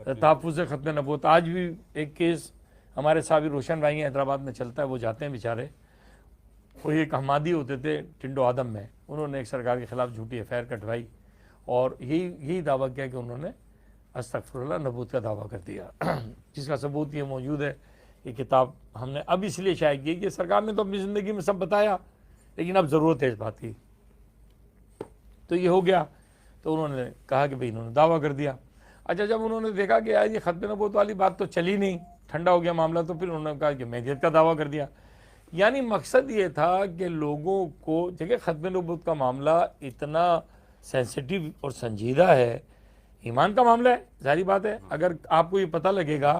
तहफ़्फ़ुज़ ख़त्म नबूवत। आज भी एक केस हमारे साहब रोशन भाई हैदराबाद में चलता है, वो जाते हैं बेचारे, वो एक हमादी होते थे टिंडो आदम में, उन्होंने एक सरकार के ख़िलाफ़ झूठी एफआईआर कटवाई और यही दावा किया कि उन्होंने अस्तग़फिरुल्लाह नबूवत का दावा कर दिया, जिसका सबूत ये मौजूद है। ये किताब हमने अब इसलिए शाये की कि सरकार ने तो अपनी ज़िंदगी में सब बताया, लेकिन अब ज़रूरत है इस बात की। तो ये हो गया, तो उन्होंने कहा कि भाई इन्होंने दावा कर दिया। अच्छा, जब उन्होंने देखा कि यार ये ख़त्म नबूवत वाली बात तो चली नहीं, ठंडा हो गया मामला, तो फिर उन्होंने कहा कि मेहदियत का दावा कर दिया। यानी मकसद ये था कि लोगों को, देखिए ख़त्म नबूवत का मामला इतना सेंसिटिव और संजीदा है, ईमान का मामला है, जाहिर बात है। अगर आपको ये पता लगेगा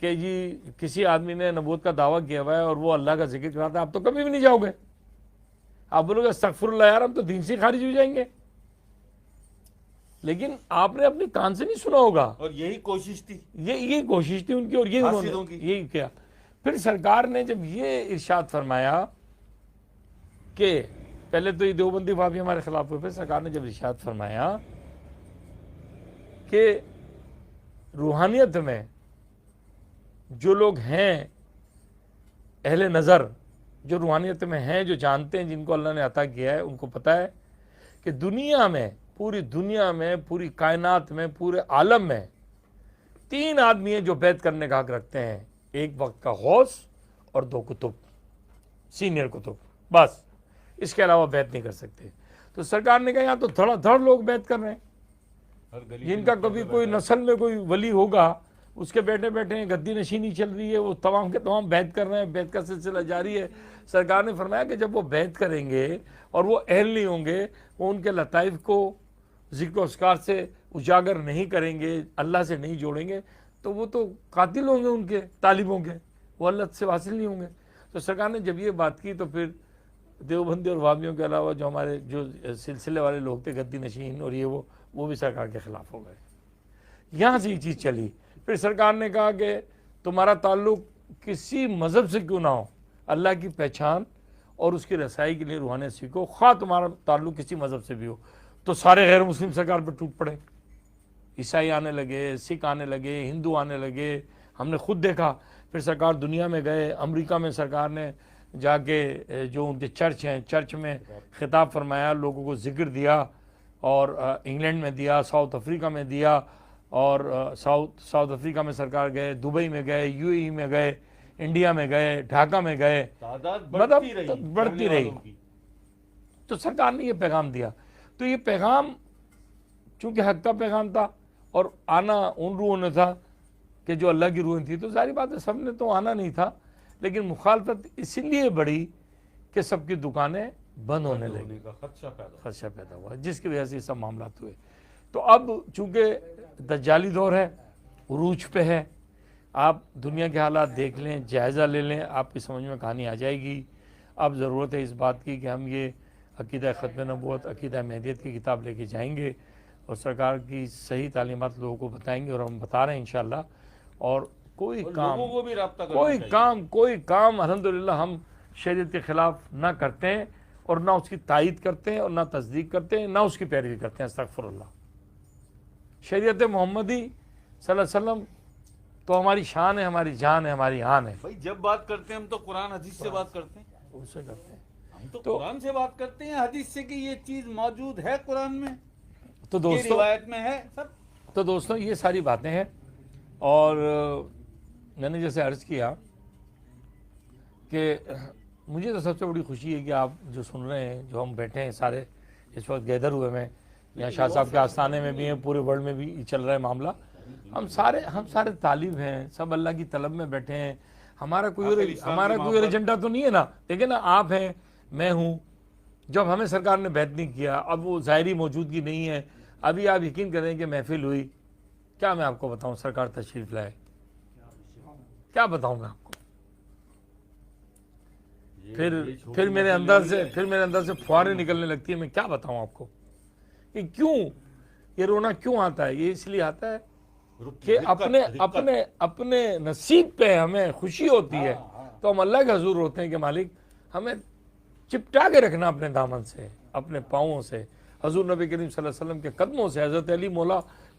कि जी किसी आदमी ने नबूवत का दावा किया हुआ है और वो अल्लाह का जिक्र कराता है, आप तो कभी भी नहीं जाओगे, आप बोलोगे अस्तग़फिरुल्लाह यार, हम तो दीन से खारिज हो जाएंगे। लेकिन आपने अपने कान से नहीं सुना होगा, और यही कोशिश थी, ये कोशिश थी उनकी, और ये उन्होंने यही किया। फिर सरकार ने जब ये इरशाद फरमाया कि पहले तो ये देवबंदी वापी हमारे खिलाफ हुए, फिर सरकार ने जब इरशाद फरमाया कि रूहानियत में जो लोग हैं अहले नज़र, जो रूहानियत में हैं, जो जानते हैं, जिनको अल्लाह ने अता किया है, उनको पता है कि दुनिया में, पूरी दुनिया में, पूरी कायनात में, पूरे आलम में 3 आदमी हैं जो बैत करने का हक रखते हैं, एक वक्त का गौस और 2 कुतुब, सीनियर कुतुब, बस इसके अलावा बैत नहीं कर सकते। तो सरकार ने कहा यहाँ तो धड़ लोग बैत कर रहे हैं, जिनका कभी कोई नस्ल में कोई वली होगा, उसके बैठे बैठे गद्दी नशीनी चल रही है, वो तमाम के तमाम बैत कर रहे हैं, बैत का सिलसिला जारी है। सरकार ने फरमाया कि जब वो बैत करेंगे और वो अहल नहीं होंगे, वो उनके लताइफ को ज़िक्र अस्कार से उजागर नहीं करेंगे, अल्लाह से नहीं जोड़ेंगे, तो वो तो कातिल होंगे, उनके तालिबों के, वो अल्लाह से हासिल नहीं होंगे। तो सरकार ने जब ये बात की, तो फिर देवबंदी और वाबियों के अलावा जो हमारे जो सिलसिले वाले लोग थे, गद्दी नशीन और ये वो भी सरकार के ख़िलाफ़ हो गए। यहाँ से ये चीज़ चली। फिर सरकार ने कहा कि तुम्हारा ताल्लुक़ किसी मज़हब से क्यों ना हो, अल्लाह की पहचान और उसकी रसाई के लिए रूहानियत सीखो, ख़्वाह तुम्हारा ताल्लुक़ किसी मज़हब से भी हो। तो सारे गैर मुस्लिम सरकार पर टूट पड़े, ईसाई आने लगे, सिख आने लगे, हिंदू आने लगे, हमने खुद देखा। फिर सरकार दुनिया में गए, अमेरिका में सरकार ने जाके जो उनके चर्च हैं, चर्च में खिताब फरमाया, लोगों को ज़िक्र दिया, और इंग्लैंड में दिया, साउथ अफ्रीका में दिया, और साउथ अफ्रीका में सरकार गए, दुबई में गए, यूएई में गए, इंडिया में गए, ढाका में गए, मतलब बढ़ती रही। तो सरकार ने ये पैगाम दिया। तो ये पैगाम चूँकि हक का पैगाम था और आना उन रूहों ने था कि जो अल्लाह की रूहें थी, तो जाहिर बात है सब ने तो आना नहीं था, लेकिन मुखालफत इसलिए बढ़ी कि सबकी दुकानें बंद होने लगी, खदशा पैदा हुआ, जिसकी वजह से ये सब मामला हुए। तो अब चूँकि दज्जाली दौर है, उरूज पे है, आप दुनिया के हालात देख लें, जायज़ा ले लें, आपकी समझ में कहानी आ जाएगी। अब ज़रूरत है इस बात की कि हम ये अक़ीदा ख़त्म नबूवत, अक़ीदा मेहदियत की किताब लेके जाएंगे और सरकार की सही तालीमात लोगों को बताएंगे, और हम बता रहे हैं इंशाअल्लाह। और कोई काम अल्हम्दुलिल्लाह हम शरीयत के ख़िलाफ़ ना करते हैं, और ना उसकी तायीद करते हैं, और ना तस्दीक करते हैं, ना उसकी पैरवी करते हैं। अस्तग़फिरुल्लाह। शरीयत मोहम्मदी सल्लल्लाहु अलैहि वसल्लम तो हमारी शान है, हमारी जान है, हमारी आन है। भाई जब बात करते हैं हम तो कुरान हदीस से बात करते हैं, उससे करते हैं, हम तो कुरान से बात करते हैं, हदीस से कि ये चीज़ मौजूद है कुरान में, तो दोस्तों रिवायत में है सब। तो दोस्तों ये सारी बातें हैं। और मैंने जैसे अर्ज़ किया कि मुझे तो सबसे बड़ी खुशी है कि आप जो सुन रहे हैं, जो हम बैठे हैं सारे इस वक्त गैदर हुए में, यहाँ शाह साहब के आस्थाने में भी हैं, पूरे वर्ल्ड में भी चल रहा है मामला। हम सारे तालिब हैं, सब अल्लाह की तलब में बैठे हैं। हमारा कोई एजेंडा तो नहीं है ना, देखिए ना, आप हैं, मैं हूँ। जब हमें सरकार ने बैत नहीं किया, अब वो ज़ाहिरी मौजूदगी नहीं है। अभी आप यकीन करें कि महफिल हुई, क्या मैं आपको बताऊँ, सरकार तशरीफ़ लाए, क्या बताऊँ मैं आपको। फिर मेरे अंदर से फुहारें निकलने लगती है। मैं क्या बताऊँ आपको कि क्यों ये रोना क्यों आता है। ये इसलिए आता है कि अपने नसीब पे हमें खुशी होती है, तो हम अल्लाह के हजूर होते हैं कि मालिक हमें चिपटा के रखना अपने दामन से, अपने पाँवों से, हजूर नबी करीम सल्लल्लाहु अलैहि वसल्लम के कदमों से, हज़रत अली मौला